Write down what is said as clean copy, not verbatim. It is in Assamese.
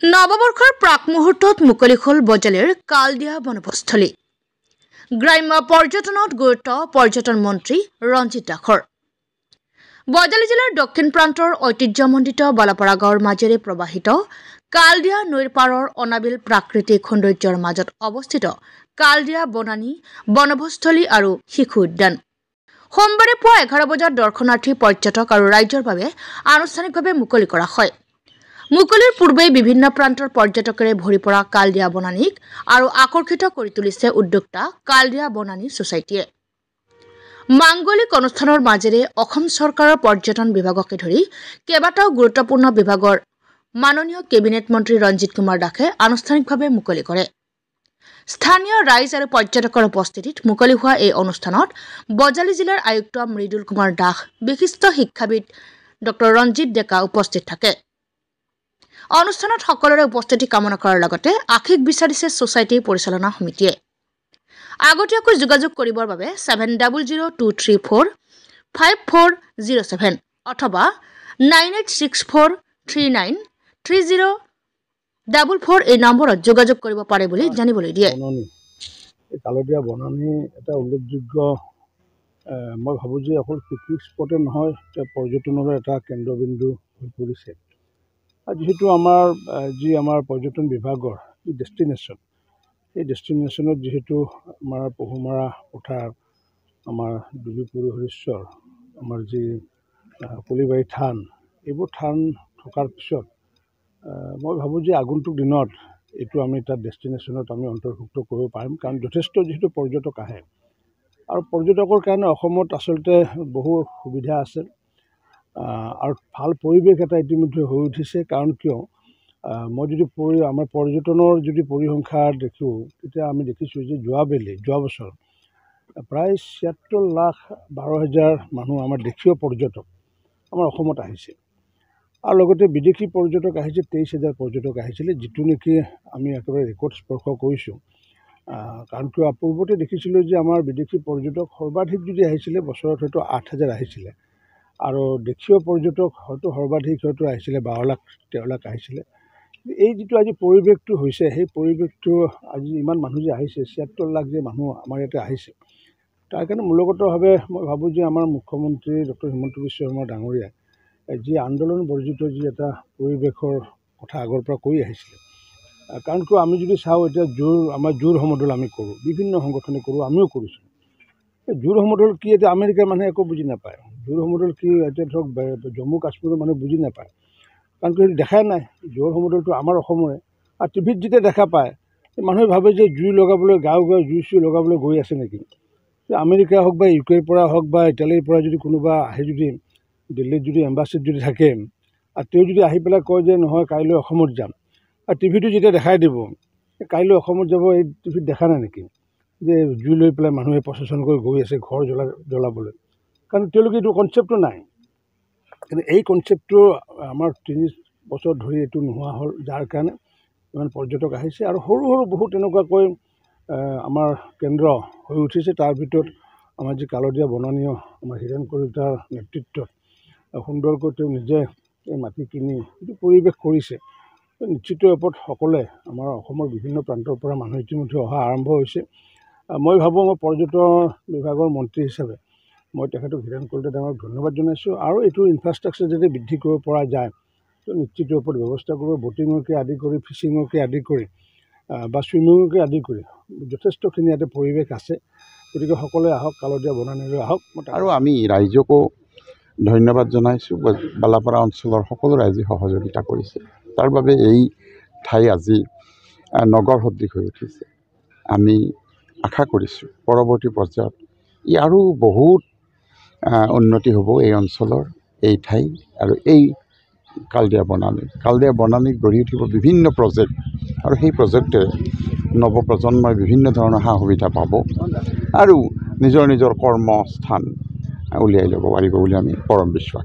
নৱবৰ্ষৰ প্ৰাক মুহূৰ্তত মুকলি হ'ল বজালীৰ কালদিয়া বনভোজস্থলী। গ্ৰাম্য পৰ্যটনত গুৰুত্ব পৰ্যটন মন্ত্ৰী ৰঞ্জিত দাসৰ। বজালী জিলাৰ দক্ষিণ প্ৰান্তৰ ঐতিহ্যমণ্ডিত বালাপাৰা গাঁৱৰ মাজেৰে প্ৰবাহিত কালদিয়া নৈৰ পাৰৰ অনাবিল প্ৰাকৃতিক সৌন্দৰ্যৰ মাজত অৱস্থিত কালদিয়া বনানী বনভোজস্থলী আৰু শিশু উদ্যান। সোমবাৰে পুৱা 11 বজাত দৰ্শনাৰ্থী পৰ্যটক আৰু ৰাইজৰ বাবে আনুষ্ঠানিকভাৱে মুকলি কৰা হয়। মুকলিৰ পূৰ্বে বিভিন্ন প্ৰান্তৰ পৰ্যটকেৰে ভৰি পৰা কালদিয়া বনানীক আৰু আকৰ্ষিত কৰি তুলিছে উদ্যোক্তা কালদিয়া বনানী ছ'চাইটিয়ে। মাংগলিক অনুষ্ঠানৰ মাজেৰে অসম চৰকাৰৰ পৰ্যটন বিভাগকে ধৰি কেইবাটাও গুৰুত্বপূৰ্ণ বিভাগৰ মাননীয় কেবিনেট মন্ত্ৰী ৰঞ্জিত কুমাৰ দাসে আনুষ্ঠানিকভাৱে মুকলি কৰে। স্থানীয় ৰাইজ আৰু পৰ্যটকৰ উপস্থিতিত মুকলি হোৱা এই অনুষ্ঠানত বজালী জিলাৰ আয়ুক্ত মৃদুল কুমাৰ দাস, বিশিষ্ট শিক্ষাবিদ ডক্টৰ ৰঞ্জিত ডেকা উপস্থিত থাকে। অনুষ্ঠানত সকলোৰে উপস্থিতি কামনা কৰাৰ লগতে আশীষ বিচাৰিছে ছ'চাইটিৰ পৰিচালনা সমিতিয়ে। আগতীয়াকৈ যোগাযোগ কৰিবৰ বাবে 7002345407 অথবা 9864393044 এই নম্বৰত যোগাযোগ কৰিব পাৰে বুলি জানিবলৈ দিয়ে। কালদিয়া বনানী এটা উল্লেখযোগ্য, মই ভাবোঁ যে অকল পিকনিক স্পটে নহয়, পৰ্যটনৰ এটা কেন্দ্ৰবিন্দু হৈ পৰিছে। আৰু যিহেতু আমাৰ পৰ্যটন বিভাগৰ যি ডেষ্টিনেশ্যন, সেই ডেষ্টিনেশ্যনত যিহেতু আমাৰ পহুমৰা পথাৰ, আমাৰ দুবিপুৰী হৰিশ্বৰ, আমাৰ যি কলিবাৰী থান, এইবোৰ থান থকাৰ পিছত মই ভাবোঁ যে আগন্তুক দিনত এইটো আমি তাত ডেষ্টিনেশ্যনত আমি অন্তৰ্ভুক্ত কৰিব পাৰিম। কাৰণ যথেষ্ট যিহেতু পৰ্যটক আহে আৰু পৰ্যটকৰ কাৰণে অসমত আচলতে বহু সুবিধা আছে আৰু ভাল পৰিৱেশ এটা ইতিমধ্যে হৈ উঠিছে। কাৰণ কিয়, মই যদি আমাৰ পৰ্যটনৰ যদি পৰিসংখ্যা দেখোঁ, তেতিয়া আমি দেখিছোঁ যে যোৱা বছৰ প্ৰায় 76,12,000 মানুহ আমাৰ দেশীয় পৰ্যটক আমাৰ অসমত আহিছে আৰু লগতে বিদেশী পৰ্যটক আহিছে 23,000 পৰ্যটক আহিছিলে, যিটো নেকি আমি একেবাৰে ৰেকৰ্ড স্পৰ্শ কৰিছোঁ। কাৰণ কিয়, পূৰ্বতে দেখিছিলোঁ যে আমাৰ বিদেশী পৰ্যটক সৰ্বাধিক যদি আহিছিলে বছৰত হয়তো 8,000 আহিছিলে আৰু দেশীয় পৰ্যটক হয়তো সৰ্বাধিক আহিছিলে 12,00,000-13 লাখ আহিছিলে। এই যিটো আজি পৰিৱেশটো হৈছে, সেই পৰিৱেশটো আজি ইমান মানুহ যে আহিছে, 76 লাখ যে মানুহ আমাৰ ইয়াতে আহিছে, তাৰ কাৰণে মূলগতভাৱে মই ভাবোঁ যে আমাৰ মুখ্যমন্ত্ৰী ডক্টৰ হিমন্ত বিশ্ব শৰ্মা ডাঙৰীয়াই যি আন্দোলন বৰ্জিত যি এটা পৰিৱেশৰ কথা আগৰ পৰা কৈ আহিছিলে। কাৰণ কিয়, আমি যদি চাওঁ এতিয়া আমাৰ জোৰ সমদল আমি কৰোঁ, বিভিন্ন সংগঠনে কৰোঁ, আমিও কৰিছোঁ। এই জোৰ সমদল কি, এতিয়া আমেৰিকাৰ মানুহে একো বুজি নাপায়। জোৰ সমদল কি, এতিয়া ধৰক জম্মু কাশ্মীৰৰ মানুহে বুজি নাপায়, কাৰণ কিয় দেখাই নাই। জোৰ সমদলটো আমাৰ অসমৰে, আৰু টিভিত যেতিয়া দেখা পায় মানুহে ভাবে যে জুই লগাবলৈ গাঁৱে জুই লগাবলৈ গৈ আছে নেকি। আমেৰিকা হওক বা ইউকেৰ পৰা হওক বা ইটালীৰ পৰা যদি কোনোবা আহে, যদি দিল্লীত যদি এম্বাছিত যদি থাকে আৰু তেওঁ যদি আহি পেলাই কয় যে নহয় কাইলৈ অসমত যাম, আৰু টিভিটো যেতিয়া দেখাই দিব কাইলৈ অসমত যাব, এই টিভিত দেখা নাই নেকি যে জুই লৈ পেলাই মানুহে প্ৰচেছন কৰি গৈ আছে ঘৰ জ্বলাবলৈ। কাৰণ তেওঁলোকে এইটো কনচেপ্টটো নাই। কিন্তু এই কনচেপ্টটো আমাৰ 30 বছৰ ধৰি এইটো নোহোৱা হ'ল, যাৰ কাৰণে ইমান পৰ্যটক আহিছে আৰু সৰু সৰু বহুত তেনেকুৱাকৈ আমাৰ কেন্দ্ৰ হৈ উঠিছে। তাৰ ভিতৰত আমাৰ যি কালদিয়া বনানীয় আমাৰ হীৰেণ কলিতাৰ নেতৃত্বত সুন্দৰকৈ তেওঁ নিজে এই মাটি কিনি যিটো পৰিৱেশ কৰিছে, নিশ্চিত ৰূপত সকলোৱে আমাৰ অসমৰ বিভিন্ন প্ৰান্তৰ পৰা মানুহ ইতিমধ্যে অহা আৰম্ভ হৈছে। মই ভাবোঁ মই পৰ্যটন বিভাগৰ মন্ত্ৰী হিচাপে মই তেখেতক হীৰেণ কলিতা ডাঙৰক ধন্যবাদ জনাইছোঁ। আৰু এইটো ইনফ্ৰাষ্ট্ৰাকচাৰ যাতে বৃদ্ধি কৰিব পৰা যায়, তো নিশ্চিত ৰূপত ব্যৱস্থা কৰিব। ব'টিঙকে আদি কৰি, ফিচিঙকে আদি কৰি বা চুইমিঙকে আদি কৰি যথেষ্টখিনি ইয়াতে পৰিৱেশ আছে। গতিকে সকলোৱে আহক, কালদিয়া বনানীলৈ আহক। আৰু আমি ৰাইজকো ধন্যবাদ জনাইছোঁ। বালাপাৰা অঞ্চলৰ সকলো ৰাইজে সহযোগিতা কৰিছে, তাৰ বাবে এই ঠাই আজি নগৰ সদৃশ হৈ উঠিছে। আমি আশা কৰিছোঁ পৰৱৰ্তী পৰ্যায়ত ই আৰু বহুত উন্নতি হ'ব এই অঞ্চলৰ, এই ঠাই আৰু এই কালদিয়া বনানীত গঢ়ি উঠিব বিভিন্ন প্ৰজেক্ট, আৰু সেই প্ৰজেক্টেৰে নৱপ্ৰজন্মই বিভিন্ন ধৰণৰ সা সুবিধা পাব আৰু নিজৰ কৰ্মস্থান উলিয়াই ল'ব পাৰিব বুলি আমি পৰম বিশ্বাস।